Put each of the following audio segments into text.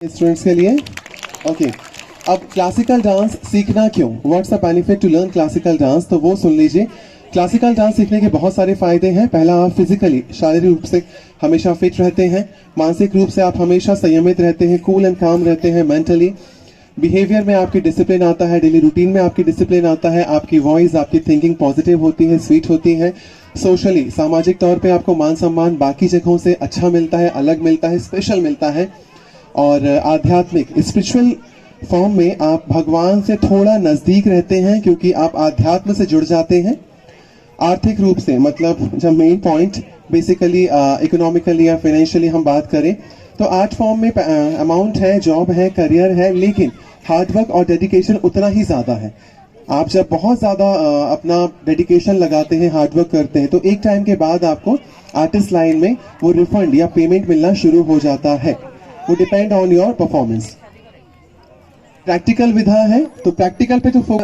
Students के लिए okay अब क्लासिकल डांस सीखना क्यों, what's the benefit to learn classical dance, तो वो सुन लीजिए। क्लासिकल डांस सीखने के बहुत सारे फायदे हैं। पहला, आप फिजिकली शारीरिक रूप से हमेशा फिट रहते हैं। मानसिक रूप से आप हमेशा संयमित रहते हैं, कूल एंड काम रहते हैं। मेंटली बिहेवियर में आपकी डिसिप्लिन आता है, डेली रूटीन में आपकी डिसिप्लिन आता है। आपकी वॉइस, आपकी थिंकिंग पॉजिटिव होती है, स्वीट होती है। सोशली, सामाजिक तौर पे आपको मान सम्मान बाकी जगहों से अच्छा मिलता है, अलग मिलता है, स्पेशल मिलता है। और आध्यात्मिक स्पिरिचुअल फॉर्म में आप भगवान से थोड़ा नजदीक रहते हैं, क्योंकि आप आध्यात्म से जुड़ जाते हैं। आर्थिक रूप से, मतलब जब मेन पॉइंट बेसिकली इकोनॉमिकली या फाइनेंशियली हम बात करें तो आर्ट फॉर्म में अमाउंट है, जॉब है, करियर है, लेकिन हार्डवर्क और डेडिकेशन उतना ही ज्यादा है। आप जब बहुत ज्यादा अपना डेडिकेशन लगाते हैं, हार्डवर्क करते हैं, तो एक टाइम के बाद आपको आर्टिस्ट लाइन में वो रिफंड या पेमेंट मिलना शुरू हो जाता है। वो depend on your performance. Practical विधा है, तो प्रैक्टिकल पे तो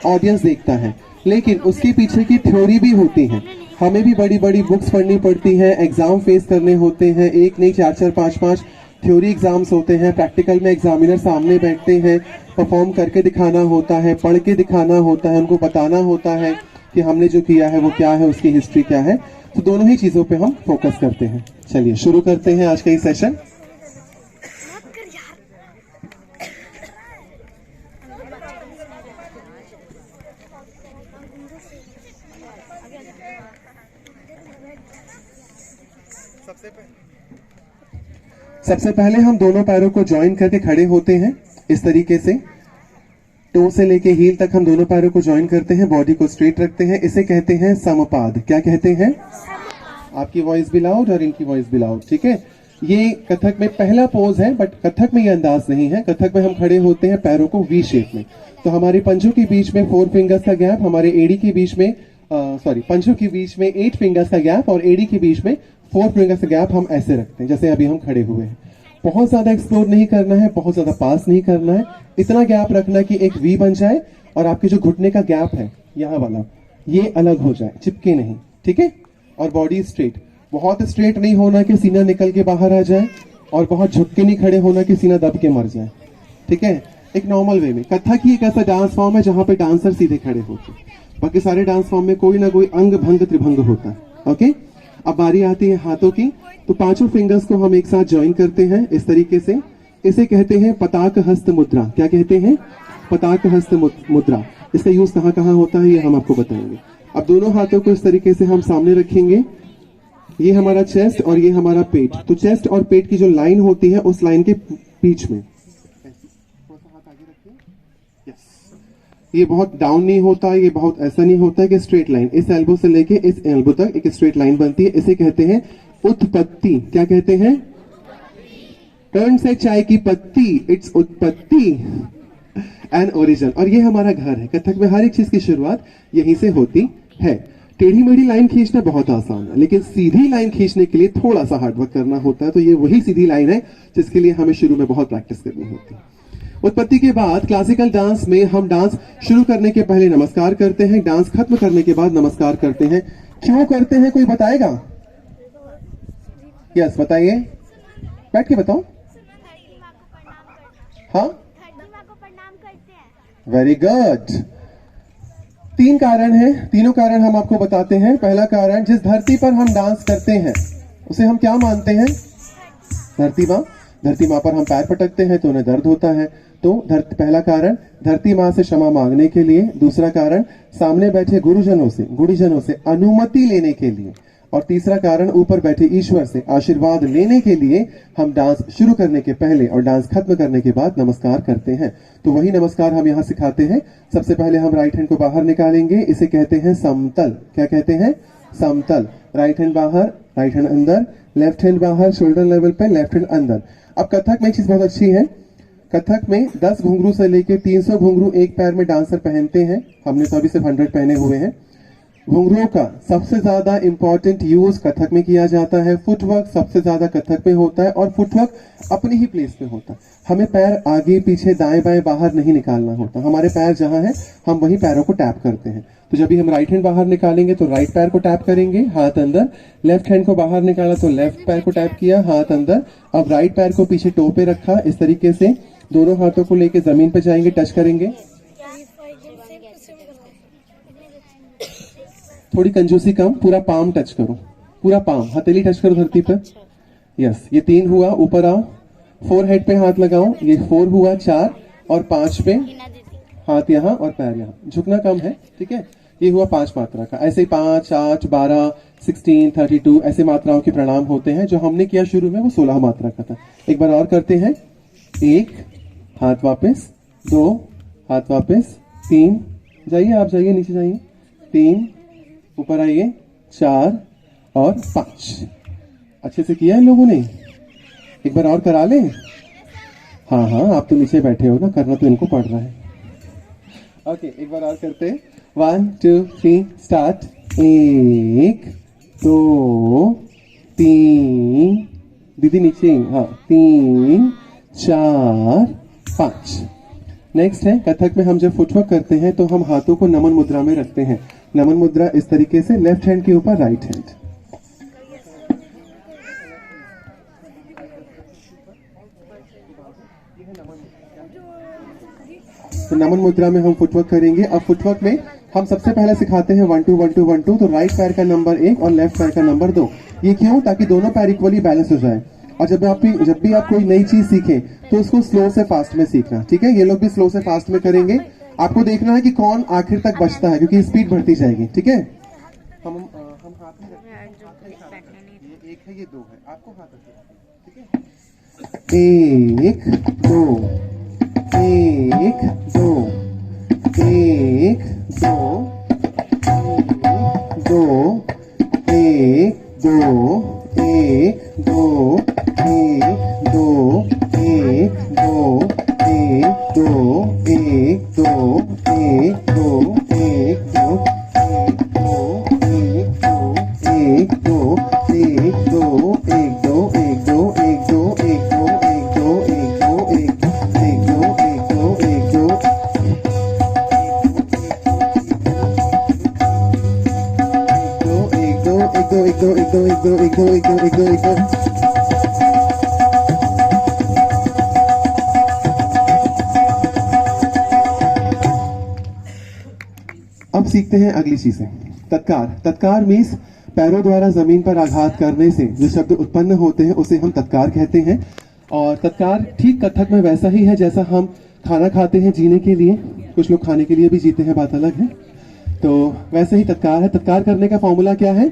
ऑडियंस देखता है, लेकिन उसके पीछे की थ्योरी भी होती है। हमें भी बड़ी बड़ी बुक्स पढ़नी पड़ती हैं, एग्जाम फेस करने होते हैं, एक नहीं 4-4, 5-5 थ्योरी एग्जाम्स होते हैं। प्रैक्टिकल में एग्जामिनर सामने बैठते हैं, परफॉर्म करके दिखाना होता है, पढ़ के दिखाना होता है, उनको बताना होता है कि हमने जो किया है वो क्या है, उसकी हिस्ट्री क्या है। तो दोनों ही चीजों पे हम फोकस करते हैं। चलिए शुरू करते हैं आज का ये सेशन। सबसे पहले हम दोनों पैरों को ज्वाइन करके खड़े होते हैं इस तरीके से। टो से लेके हील तक हम दोनों पैरों को ज्वाइन करते हैं, बॉडी को स्ट्रेट रखते हैं। इसे कहते हैं समपाद। क्या कहते हैं? आपकी वॉइस भी लाउड और इनकी वॉइस भी लाउड, ठीक है। ये कथक में पहला पोज है, बट कथक में ये अंदाज नहीं है। कथक में हम खड़े होते हैं पैरों को वी शेप में, तो हमारे पंजों के बीच में 4 फिंगर्स का गैप, हमारे एड़ी के बीच में पंजों के बीच में 8 फिंगर्स का गैप और एड़ी के बीच में 4 फिंगर्स का गैप हम ऐसे रखते हैं जैसे अभी हम खड़े हुए हैं। बहुत ज्यादा एक्सप्लोर नहीं करना है, बहुत ज्यादा पास नहीं करना है, इतना गैप रखना कि एक वी बन जाए और आपके जो घुटने का गैप है यहाँ वाला, ये अलग हो जाए, चिपके नहीं, ठीक है। और बॉडी स्ट्रेट, बहुत स्ट्रेट नहीं होना कि सीना निकल के बाहर आ जाए, और बहुत झुक के नहीं खड़े होना कि सीना दब के मर जाए, ठीक है। एक नॉर्मल वे में। कथक ही एक ऐसा डांस फॉर्म है जहां पे डांसर सीधे खड़े होते हैं। बाकी सारे डांस फॉर्म में कोई ना कोई अंग भंग त्रिभंग होता है, ओके। अब बारी आती है हाथों की, तो पांचों फिंगर्स को हम एक साथ ज्वाइन करते हैं इस तरीके से। इसे कहते हैं पताक हस्त मुद्रा। क्या कहते हैं? पताक हस्त मुद्रा। इसका यूज कहाँ कहाँ होता है ये हम आपको बताएंगे। अब दोनों हाथों को इस तरीके से हम सामने रखेंगे। ये हमारा चेस्ट और ये हमारा पेट। तो चेस्ट और पेट की जो लाइन होती है उस लाइन के बीच में ये बहुत डाउन नहीं होता, ये बहुत ऐसा नहीं होता है कि स्ट्रेट लाइन, इस एल्बो से लेके इस एल्बो तक एक स्ट्रेट लाइन बनती है। इसे कहते हैं उत्पत्ति। क्या कहते हैं? टर्न से चाय की पत्ती, इट्स उत्पत्ति एंड ओरिजिन। और ये हमारा घर है। कथक में हर एक चीज की शुरुआत यहीं से होती है। टेढ़ी मेढ़ी लाइन खींचना बहुत आसान है, लेकिन सीधी लाइन खींचने के लिए थोड़ा सा हार्डवर्क करना होता है। तो ये वही सीधी लाइन है जिसके लिए हमें शुरू में बहुत प्रैक्टिस करनी होती है। उत्पत्ति के बाद क्लासिकल डांस में हम डांस शुरू करने के पहले नमस्कार करते हैं, डांस खत्म करने के बाद नमस्कार करते हैं। क्यों करते हैं, कोई बताएगा? यस बताइए, बैठ के बताओ। हाँ, वेरी गुड। 3 कारण हैं, तीनों कारण हम आपको बताते हैं। पहला कारण, जिस धरती पर हम डांस करते हैं उसे हम क्या मानते हैं? धरती माँ। धरती माँ पर हम पैर पटकते हैं तो उन्हें दर्द होता है। तो पहला कारण धरती माँ से क्षमा मांगने के लिए। दूसरा कारण सामने बैठे गुरुजनों से अनुमति लेने के लिए। और तीसरा कारण ऊपर बैठे ईश्वर से आशीर्वाद लेने के लिए हम डांस शुरू करने के पहले और डांस खत्म करने के बाद नमस्कार करते हैं। तो वही नमस्कार हम यहाँ सिखाते हैं। सबसे पहले हम राइट हैंड को बाहर निकालेंगे, इसे कहते हैं समतल। क्या कहते हैं? समतल। राइट हैंड बाहर, राइट हैंड अंदर, लेफ्ट हैंड बाहर, शोल्डर लेवल पे, लेफ्ट हैंड अंदर। अब कथक में एक चीज बहुत अच्छी है, कथक में 10 घुंघरू से लेके 300 घुंघरू एक पैर में डांसर पहनते हैं। हमने तो अभी सिर्फ 100 पहने हुए हैं। घुंघरूओं का सबसे ज्यादा इंपॉर्टेंट यूज कथक में किया जाता है। फुटवर्क सबसे ज्यादा कथक में होता है और फुटवर्क अपनी ही प्लेस पे होता है। हमें पैर आगे पीछे दाएं बाएं बाहर नहीं निकालना होता। हमारे पैर जहां है हम वही पैरों को टैप करते हैं। तो जब भी हम राइट हैंड बाहर निकालेंगे तो राइट पैर को टैप करेंगे, हाथ अंदर। लेफ्ट हैंड को बाहर निकाला तो लेफ्ट पैर को टैप किया, हाथ अंदर। अब राइट पैर को पीछे टो पे रखा, इस तरीके से दोनों हाथों को लेके जमीन पे जाएंगे, टच करेंगे। थोड़ी कंजूसी कम, पूरा पाम टच करो, पूरा पाम, हथेली टच करो धरती पर। यस, ये 3 हुआ, ऊपर आओ, 4 हेड पे हाथ लगाओ, ये 4 हुआ, 4 और 5 पे हाथ यहाँ और पैर यहाँ, झुकना कम है, ठीक है। ये हुआ 5 मात्रा का। ऐसे ही 5, 8, 12, 16, 32 ऐसे मात्राओं के प्रणाम होते हैं। जो हमने किया शुरू में वो 16 मात्रा का था। एक बार और करते हैं। 1 हाथ वापस, 2 हाथ वापस, 3 जाइए, आप जाइए, नीचे जाइए, 3 ऊपर आइए, 4 और 5। अच्छे से किया इन लोगों ने। एक बार और करा ले। हाँ हाँ, आप तो नीचे बैठे हो ना, करना तो इनको पड़ रहा है। ओके, एक बार और करते हैं। 1 2 3 स्टार्ट। 1 2 3, दीदी नीचे, हाँ, 3 4 5। नेक्स्ट है कथक में हम जब फुटवर्क करते हैं तो हम हाथों को नमन मुद्रा में रखते हैं। नमन मुद्रा इस तरीके से, लेफ्ट हैंड के ऊपर राइट हैंड। तो नमन मुद्रा में हम फुटवर्क करेंगे। अब फुटवर्क में हम सबसे पहले सिखाते हैं 1 2 1 2 1 2। तो राइट पैर का नंबर 1 और लेफ्ट पैर का नंबर 2। ये क्यों? ताकि दोनों पैर इक्वली बैलेंस हो जाए। और जब भी आप कोई नई चीज सीखें तो उसको स्लो से फास्ट में सीखना, ठीक है। ये लोग भी स्लो से फास्ट में करेंगे। आपको देखना है कि कौन आखिर तक बचता है, क्योंकि स्पीड बढ़ती जाएगी, ठीक है। हम हाथ में रखते हैं, ये 1 है, ये 2 है, आपको हाथ रखना, ठीक है। 1 2 1 2 1 2 1 2 1 2 1 2 1 2 1 2 1 2 1 2 1 2 1 2 1 2 1 2 1 2 1 2 1 2 1 2 1 2 1 2 1 2 1 2 1 2 अब सीखते हैं अगली चीजें। तत्कार। तत्कार मीन्स पैरों द्वारा जमीन पर आघात करने से जो शब्द उत्पन्न होते हैं उसे हम तत्कार कहते हैं। और तत्कार ठीक कथक में वैसा ही है जैसा हम खाना खाते हैं जीने के लिए। कुछ लोग खाने के लिए भी जीते हैं, बात अलग है। तो वैसे ही तत्कार है। तत्कार करने का फॉर्मूला क्या है?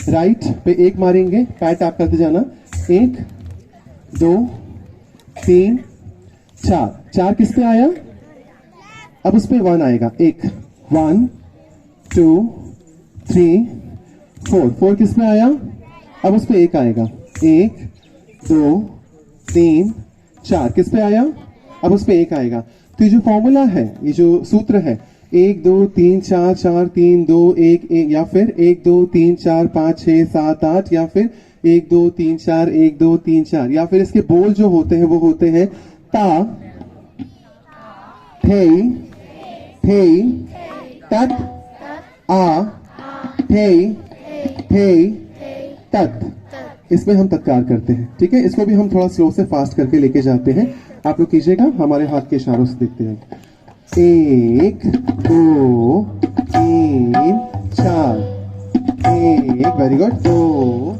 राइट पे 1 मारेंगे, पैर टैप करते जाना। 1 2 3 4। 4 किस पे आया? अब उस पे 1 आएगा। 1 1 2 3 4। 4 किस पे आया? अब उस पे 1 आएगा। 1 2 3 4 किस पे आया? अब उस पे 1 आएगा। तो ये जो फॉर्मूला है, ये जो सूत्र है, 1 2 3 4 4 3 2 1 1, या फिर 1 2 3 4 5 6 7 8, या फिर 1 2 3 4 1 2 3 4, या फिर इसके बोल जो होते हैं वो होते हैं ता थे थे तत आ थे तत। इसमें हम तत्कार करते हैं, ठीक है। इसको भी हम थोड़ा स्लो से फास्ट करके लेके जाते हैं। आप लोग कीजिएगा, हमारे हाथ के इशारों से देखते हैं। 1 2 3 4। 1 very good. 2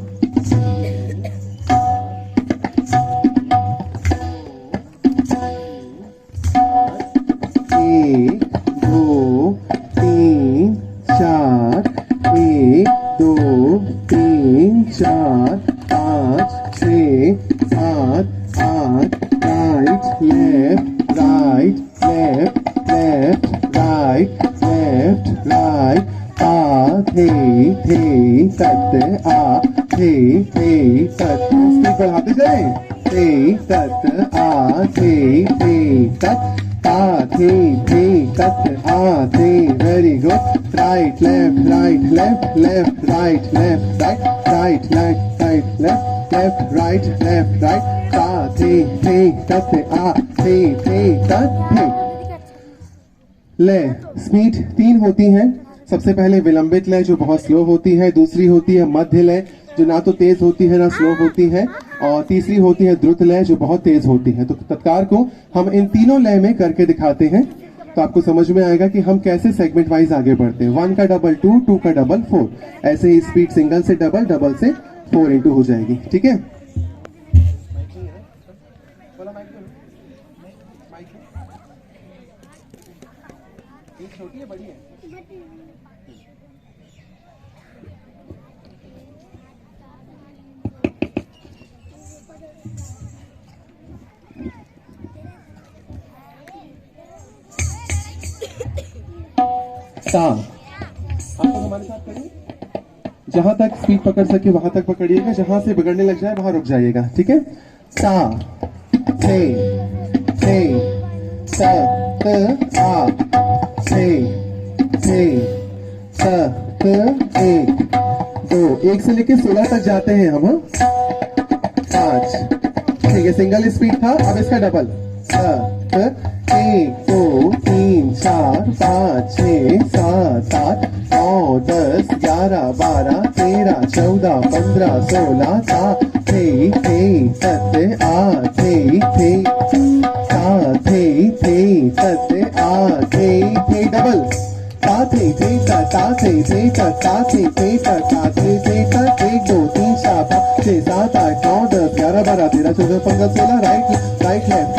1 2 3 4। 1 2 3 4 5 6 7 8। Right left right left left right left right. आ थे तत आ थे तत। स्पीड बढ़ाते जाए। थे तत आ थे तत ता थे थे तथ आ थे very good right left left left right left right right left right ता थे तथ आ थे तथ थे। लय स्पीड 3 होती हैं। सबसे पहले विलंबित लय जो बहुत स्लो होती है, दूसरी होती है मध्य लय जो ना तो तेज होती है ना स्लो होती है, और तीसरी होती है द्रुत लय जो बहुत तेज होती है। तो तत्कार को हम इन तीनों लय में करके दिखाते हैं तो आपको समझ में आएगा कि हम कैसे सेगमेंट वाइज आगे बढ़ते हैं। 1 का डबल 2, 2 का डबल 4, ऐसे ही स्पीड सिंगल से डबल, डबल से 4 इंटू हो जाएगी। ठीक है, छोटी है बड़ी है? सा आप लोग हमारे साथ करिए, जहां तक स्पीड पकड़ सके वहां तक पकड़िएगा, जहां से बिगड़ने लग जाए वहां रुक जाइएगा। ठीक है, सा थे स त आ थे स त 1 2 1 से लेके 16 तक जाते हैं हम। 5 ठीक है, सिंगल स्पीड था, अब इसका डबल। 1 2 3 4 5 6 7 8 9 10 11 12 13 14 15 16 ता थे तत आ थे ता थे तत आ थे डबल ता थे ता थे ता थे ता थे 1 2 3 4 5 6 7 8 9 10 11 12 13 14 15 16 right left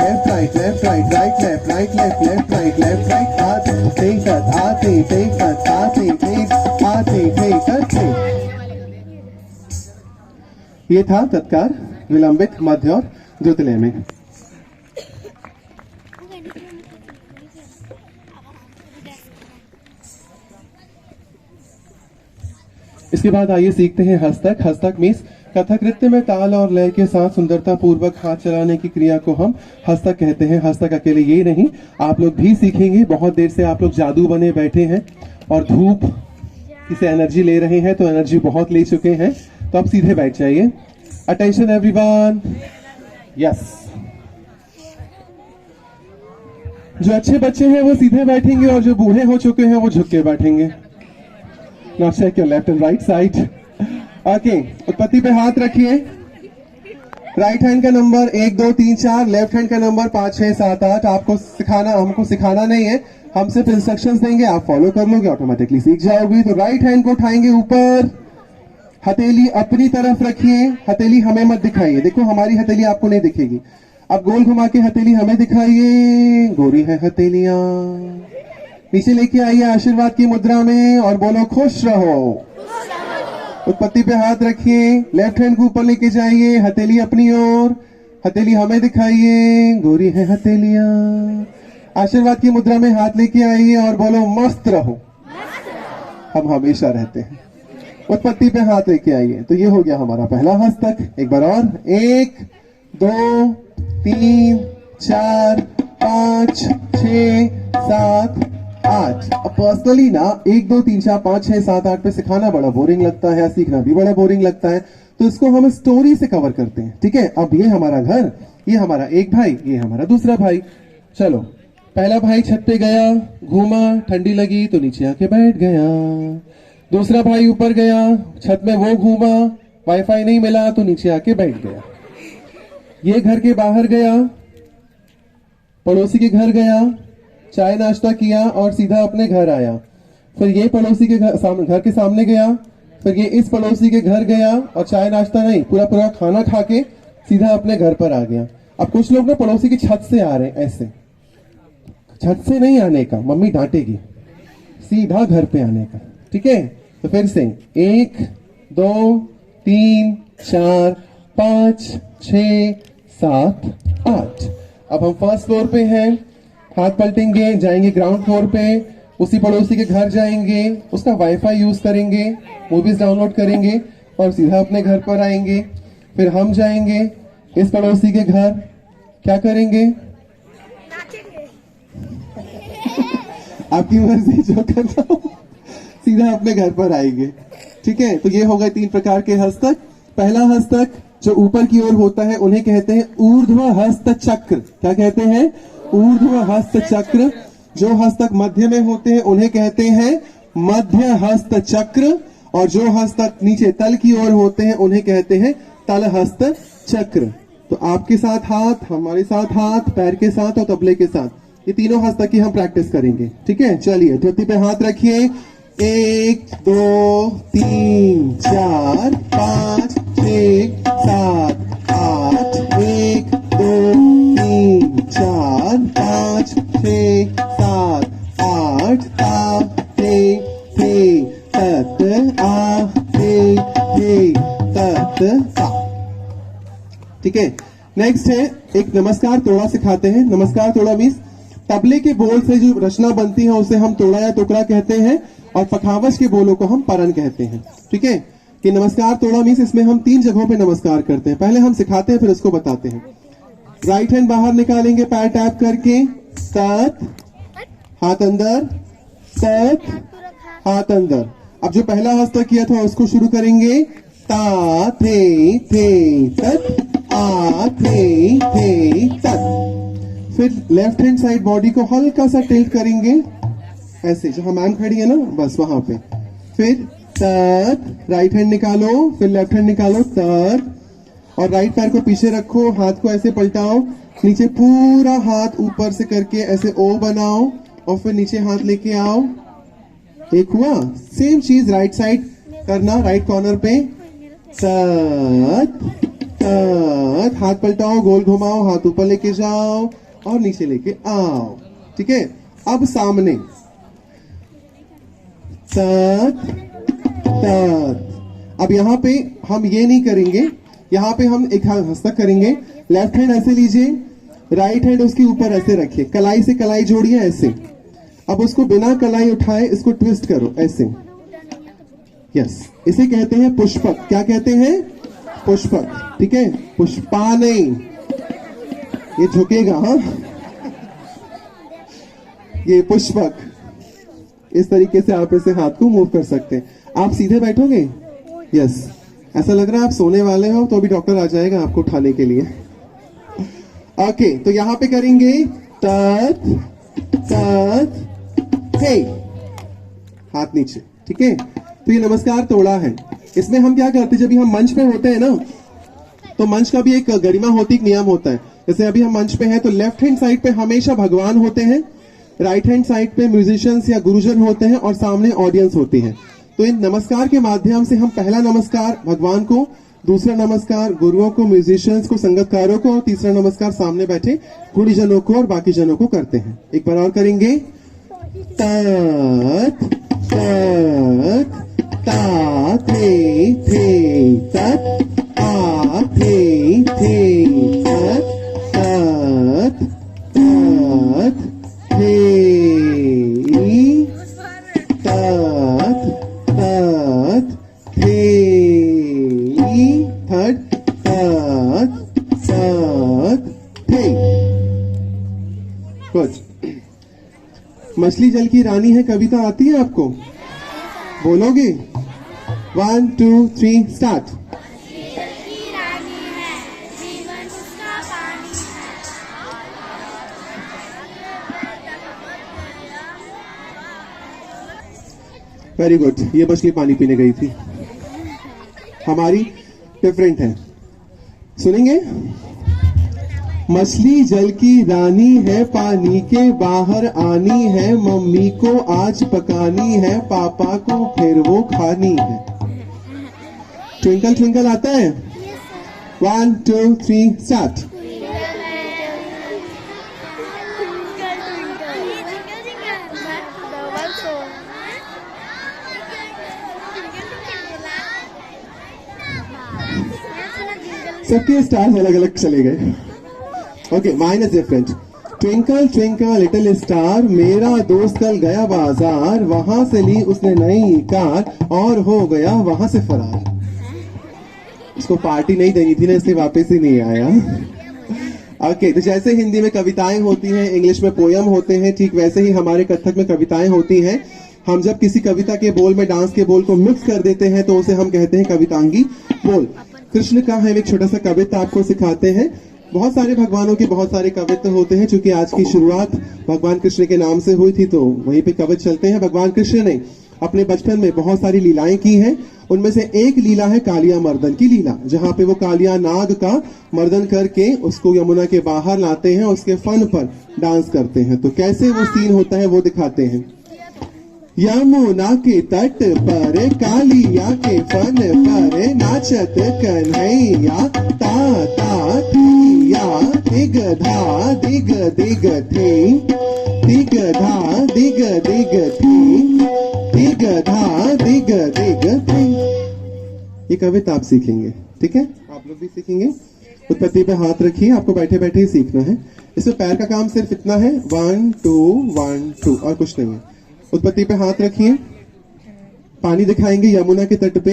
right left right थे। ये था तत्कार विलंबित मध्य और द्रुत लय में। इसके बाद आइए सीखते हैं हस्तक। हस्तक मीन्स कथक नृत्य में ताल और लय के साथ सुंदरता पूर्वक हाथ चलाने की क्रिया को हम हस्तक कहते हैं। हस्तक अकेले ये नहीं, आप लोग भी सीखेंगे। बहुत देर से आप लोग जादू बने बैठे हैं और धूप से एनर्जी ले रहे हैं, तो एनर्जी बहुत ले चुके हैं, तो आप सीधे बैठ जाइए। Attention everyone, yes. जो अच्छे बच्चे हैं वो सीधे बैठेंगे और जो बूढ़े हो चुके हैं वो झुक के बैठेंगे। Now check your left and right side. Okay, उत्पत्ति पे हाथ रखिए। राइट हैंड का नंबर 1 2 3 4, लेफ्ट हैंड का नंबर 5 6 7 8। आपको सिखाना, हमको सिखाना नहीं है, हम सिर्फ इंस्ट्रक्शंस देंगे, आप फॉलो कर लोगे, ऑटोमेटिकली सीख जाओगे। तो राइट हैंड को उठाएंगे ऊपर, हथेली अपनी तरफ रखिए, हथेली हमें मत दिखाइए। देखो हमारी हथेली आपको नहीं दिखेगी। अब गोल घुमा के हथेली हमें दिखाइए, गोरी है हथेलियां। नीचे लेके आइए आशीर्वाद की मुद्रा में और बोलो खुश रहो। उत्पत्ति पे हाथ रखिए, लेफ्ट हैंड को ऊपर लेके जाइए, हथेली अपनी ओर, हथेली हमें दिखाइए, गोरी है हथेलियां। आशीर्वाद की मुद्रा में हाथ लेके आइए और बोलो मस्त रहो। हम हमेशा रहते हैं। उत्पत्ति पे हाथ लेके आइए। तो ये हो गया हमारा पहला हस्तक। एक बार और, 1 2 3 4 5 6 7 8। अब पर्सनली ना 1 2 3 4 5 6 7 8 पे सिखाना बड़ा बोरिंग लगता है, सीखना भी बड़ा बोरिंग लगता है, तो इसको हम स्टोरी से कवर करते हैं। ठीक है, अब ये हमारा घर, ये हमारा एक भाई, ये हमारा दूसरा भाई। चलो, पहला भाई छत पे गया, घूमा, ठंडी लगी तो नीचे आके बैठ गया। दूसरा भाई ऊपर गया, छत में वो घूमा, वाईफाई नहीं मिला तो नीचे आके बैठ गया। ये घर के बाहर गया, पड़ोसी के घर गया, चाय नाश्ता किया और सीधा अपने घर आया। फिर ये पड़ोसी के घर के सामने गया, फिर ये इस पड़ोसी के घर गया और चाय नाश्ता नहीं, पूरा पूरा खाना खा के सीधा अपने घर पर आ गया। अब कुछ लोग ना पड़ोसी की छत से आ रहे हैं, ऐसे छत से नहीं आने का, मम्मी डांटेगी, सीधा घर पे आने का। ठीक है, तो फिर से 1 2 3 4 5 6 7 8। अब हम फर्स्ट फ्लोर पे हैं, हाथ पलटेंगे, जाएंगे ग्राउंड फ्लोर पे, उसी पड़ोसी के घर जाएंगे, उसका वाईफाई यूज करेंगे, मूवीज डाउनलोड करेंगे और सीधा अपने घर पर आएंगे। फिर हम जाएंगे इस पड़ोसी के घर, क्या करेंगे? आपकी मर्जी, जो करना हो सीधा अपने घर पर आएंगे। ठीक है, तो ये हो गए 3 प्रकार के हस्तक। पहला हस्तक जो ऊपर की ओर होता है उन्हें कहते हैं ऊर्ध्व हस्त चक्र। क्या कहते हैं? ऊर्ध्व हस्त चक्र। जो हस्तक मध्य में होते हैं उन्हें कहते हैं मध्य हस्त चक्र, और जो हस्तक नीचे तल की ओर होते हैं उन्हें कहते हैं तल हस्त चक्र। तो आपके साथ हाथ, हमारे साथ हाथ, पैर के साथ और तबले के साथ, ये तीनों हस्तक की हम प्रैक्टिस करेंगे। ठीक है, चलिए धरती पे हाथ रखिए। 1 2 3 4 5 6 7 8 1 2 3 4 5 6 7 8 ता थे तत आ थे तत ता। ठीक है, नेक्स्ट है एक नमस्कार तोड़ा सिखाते हैं। नमस्कार तोड़ा मीन्स तबले के बोल से जो रचना बनती है उसे हम तोड़ा या टुकड़ा कहते हैं, और पखावज के बोलों को हम परन कहते हैं। ठीक है, कि नमस्कार तोड़ा मीन्स इसमें हम 3 जगहों पे नमस्कार करते हैं। पहले हम सिखाते हैं फिर उसको बताते हैं। राइट हैंड बाहर निकालेंगे पैर टैप करके, तत, हाथ अंदर, तत, हाथ अंदर। अब जो पहला हस्त किया था उसको शुरू करेंगे, ता थे तत आ थे तत। फिर लेफ्ट हैंड साइड बॉडी को हल्का सा टिल्ट करेंगे, ऐसे जहां मैम खड़ी है ना, बस वहां पे। फिर तत, राइट हैंड निकालो, फिर लेफ्ट हैंड निकालो, तत, और राइट पैर को पीछे रखो, हाथ को ऐसे पलटाओ, नीचे पूरा हाथ ऊपर से करके ऐसे ओ बनाओ, और फिर नीचे हाथ लेके आओ। एक हुआ। सेम चीज राइट साइड करना, राइट कॉर्नर पे, तत तत, हाथ पलटाओ, गोल घुमाओ, हाथ ऊपर लेके जाओ और नीचे लेके आओ। ठीक है, अब सामने, तत तत। अब यहाँ पे हम ये नहीं करेंगे, यहाँ पे हम एक हस्तक करेंगे। लेफ्ट हैंड ऐसे लीजिए, राइट हैंड उसके ऊपर ऐसे रखिए, कलाई से कलाई जोड़िए ऐसे। अब उसको बिना कलाई उठाए इसको ट्विस्ट करो ऐसे। यस, इसे कहते हैं पुष्पक। क्या कहते हैं? पुष्पक। ठीक है, पुष्पा नहीं, ये झुकेगा। हाँ, ये पुष्पक। इस तरीके से आप ऐसे हाथ को मूव कर सकते हैं। आप सीधे बैठोगे? यस, ऐसा लग रहा है आप सोने वाले हो, तो अभी डॉक्टर आ जाएगा आपको उठाने के लिए। ओके, तो यहां पे करेंगे तत तत हे, हाथ नीचे। ठीक है, तो ये नमस्कार तोड़ा है। इसमें हम क्या करते हैं, जब भी हम मंच पे होते हैं ना, तो मंच का भी एक गरिमा होती, एक नियम होता है। जैसे अभी हम मंच पे हैं तो लेफ्ट हैंड साइड पे हमेशा भगवान होते हैं, राइट हैंड साइड पे म्यूजिशियंस या गुरुजन होते हैं, और सामने ऑडियंस होती है। तो इन नमस्कार के माध्यम से हम पहला नमस्कार भगवान को, दूसरा नमस्कार गुरुओं को, म्यूजिशियंस को, संगतकारों को, और तीसरा नमस्कार सामने बैठे गुणीजनों को और बाकी जनों को करते हैं। एक बार और करेंगे, तत तत ता थे तत आ थे तत तत तत थे तत तत थे थर्ड तत तत थे। गुड। मछली जल की रानी है कविता आती है आपको? बोलोगे? 1 2 3 स्टार्ट। Very good. ये मछली पानी पीने गई थी। हमारी डिफरेंट है, सुनेंगे? मछली जल की रानी है, पानी के बाहर आनी है, मम्मी को आज पकानी है, पापा को फिर वो खानी है। ट्विंकल ट्विंकल आता है? 1 2 3 स्टार्ट। सबके स्टार्स अलग अलग चले गए। Okay, mine is different. Twinkle twinkle little star, मेरा दोस्त कल गया बाजार, वहां से ली उसने नई कार और हो गया वहां से फरार। उसको पार्टी नहीं देनी थी ना, इसलिए वापस ही नहीं आया। ओके, तो जैसे हिंदी में कविताएं होती हैं, इंग्लिश में पोयम होते हैं, ठीक वैसे ही हमारे कथक में कविताएं होती हैं। हम जब किसी कविता के बोल में डांस के बोल को मिक्स कर देते हैं तो उसे हम कहते हैं कवितांगी बोल। कृष्ण का हम एक छोटा सा कविता आपको सिखाते हैं। बहुत सारे भगवानों के बहुत सारे कवित्व होते हैं। चूंकि आज की शुरुआत भगवान कृष्ण के नाम से हुई थी तो वहीं पे कवित्व चलते हैं। भगवान कृष्ण ने अपने बचपन में बहुत सारी लीलाएं की हैं। उनमें से एक लीला है कालिया मर्दन की लीला, जहां पे वो कालिया नाग का मर्दन करके उसको यमुना के बाहर लाते हैं, उसके फन पर डांस करते हैं। तो कैसे वो सीन होता है वो दिखाते हैं। यमुना के तट पर कालिया के फन पर नाचत कन्हैया, ता ता थिया दिग धा दिग दिग थे, दिग धा दिग दिग थे, दिग धा दिग दिग थे। ये कविता आप सीखेंगे, ठीक है? आप लोग भी सीखेंगे। उत्पत्ति पे हाथ रखिए, आपको बैठे बैठे ही सीखना है। इसमें पैर का काम सिर्फ इतना है, 1 2 1 2 और कुछ नहीं है। उत्पत्ति पे हाथ रखिए, पानी दिखाएंगे यमुना के तट पे,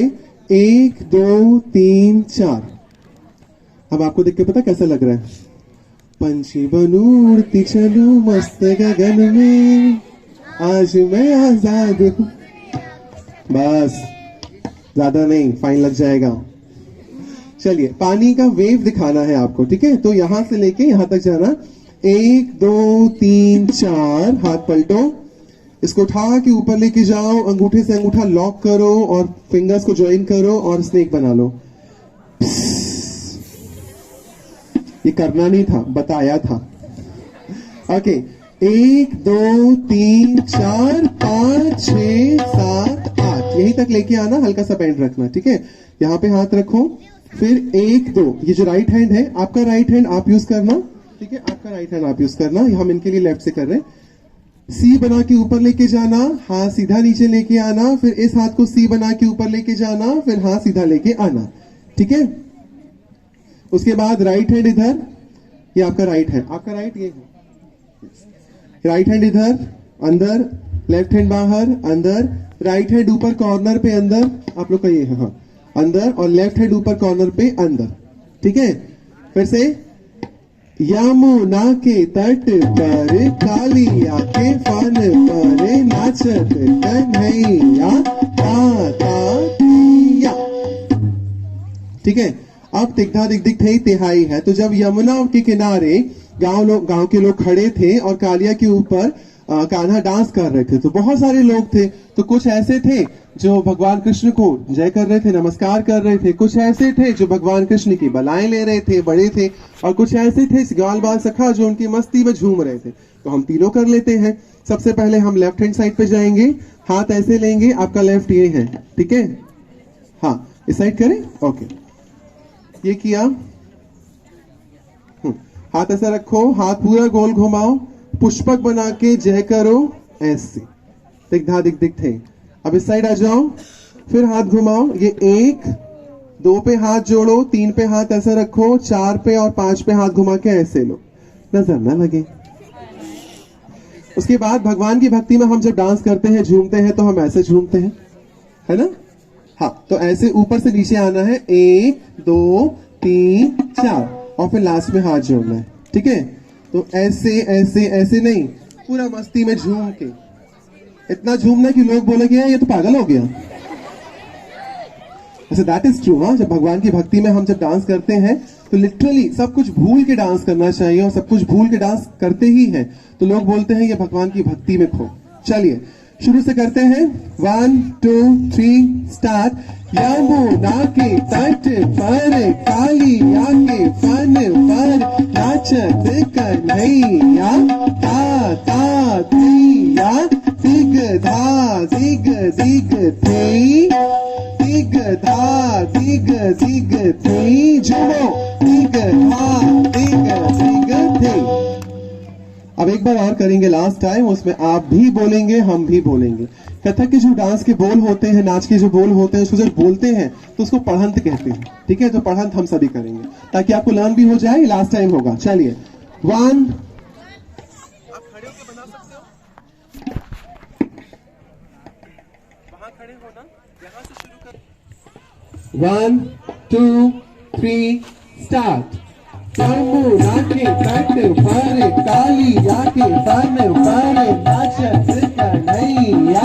1 2 3 4। अब आपको देख के पता कैसा लग रहा है? पंछी बनूं उड़ती चलूं मस्त गगन में, आज मैं आजाद हूं। बस, ज्यादा नहीं, फाइन लग जाएगा। चलिए, पानी का वेव दिखाना है आपको, ठीक है? तो यहां से लेके यहां तक जाना, 1 2 3 4, हाथ पलटो, इसको उठा के ऊपर लेके जाओ, अंगूठे से अंगूठा लॉक करो और फिंगर्स को ज्वाइन करो और स्नेक बना लो। ये करना नहीं था, बताया था। ओके, 1 2 3 4 5 6 7 8, यहीं तक लेके आना, हल्का सा बैंड रखना, ठीक है? यहाँ पे हाथ रखो, फिर 1 2, ये जो राइट हैंड है आपका, राइट हैंड आप यूज करना, ठीक है? आपका राइट हैंड आप यूज करना, हम इनके लिए लेफ्ट से कर रहे हैं। सी बना के ऊपर लेके जाना, हाथ सीधा नीचे लेके आना, फिर इस हाथ को सी बना के ऊपर लेके जाना, फिर हाथ सीधा लेके आना, ठीक है? उसके बाद राइट हैंड इधर, ये आपका राइट है, आपका राइट ये है, राइट हैंड इधर अंदर, लेफ्ट हैंड बाहर अंदर, राइट हैंड ऊपर कॉर्नर पे अंदर, आप लोग का ये है, हाँ, अंदर, और लेफ्ट हैंड ऊपर कॉर्नर पे अंदर, ठीक है? फिर से, यमुना के तट पर कालिया के फन पर नाचत कन्हैया, ता ता थिया, ठीक है? अब तिग्धा दिग दिग थे तिहाई है। तो जब यमुना के किनारे गांव के लोग खड़े थे और कालिया के ऊपर कान्हा डांस कर रहे थे, तो बहुत सारे लोग थे। तो कुछ ऐसे थे जो भगवान कृष्ण को जय कर रहे थे, नमस्कार कर रहे थे। कुछ ऐसे थे जो भगवान कृष्ण की बलाएं ले रहे थे, बड़े थे। और कुछ ऐसे थे ग्वाल बाल सखा जो उनकी मस्ती में झूम रहे थे। तो हम तीनों कर लेते हैं। सबसे पहले हम लेफ्ट हैंड साइड पे जाएंगे, हाथ ऐसे लेंगे, आपका लेफ्ट ये है, ठीक है? हाँ, इस साइड करें, ओके, ये किया, हाथ ऐसा रखो, हाथ पूरा गोल घुमाओ, पुष्पक बना के जय करो, ऐसे दिग्धा दिग दिग थे। अब इस साइड आ जाओ, फिर हाथ घुमाओ, ये 1 2 पे हाथ जोड़ो, 3 पे हाथ ऐसा रखो, 4 पे और 5 पे हाथ घुमा के ऐसे लो, नजर ना लगे। उसके बाद भगवान की भक्ति में हम जब डांस करते हैं, झूमते हैं, तो हम ऐसे झूमते हैं, है ना? हाँ, तो ऐसे ऊपर से नीचे आना है, 1 2 3 4, और फिर लास्ट में हाथ जोड़ना है, ठीक है? तो ऐसे ऐसे ऐसे नहीं, पूरा मस्ती में झूम के, इतना झूमना कि लोग बोले कि ये तो पागल हो गया। वैसे दैट इज ट्रू। हाँ, जब भगवान की भक्ति में हम जब डांस करते हैं तो लिटरली सब कुछ भूल के डांस करना चाहिए, और सब कुछ भूल के डांस करते ही हैं तो लोग बोलते हैं ये भगवान की भक्ति में खो। चलिए शुरू से करते हैं, 1 2 3 स्टार्ट। यमुना के तट पर कालिया के फन पर नाचत कन्हैया, ता ता थिया दिग धा दिग दिग थे, दिग धा दिग दिग थे, झूमो, दिग धा दिग दिग थे। अब एक बार और करेंगे, लास्ट टाइम, उसमें आप भी बोलेंगे, हम भी बोलेंगे। कथक के जो डांस के बोल होते हैं, नाच के जो बोल होते हैं, उसको जब बोलते हैं तो उसको पढ़ंत कहते हैं, ठीक है? तो पढ़ंत हम सभी करेंगे ताकि आपको लर्न भी हो जाए। लास्ट टाइम होगा, चलिए 1, आप खड़े होकर बना सकते हो, वहां खड़े हो ना, यहां से शुरू कर। 1 2 3 स्टार्ट। चमुरा के तट पर काली आके बन पर नाच कन्हैया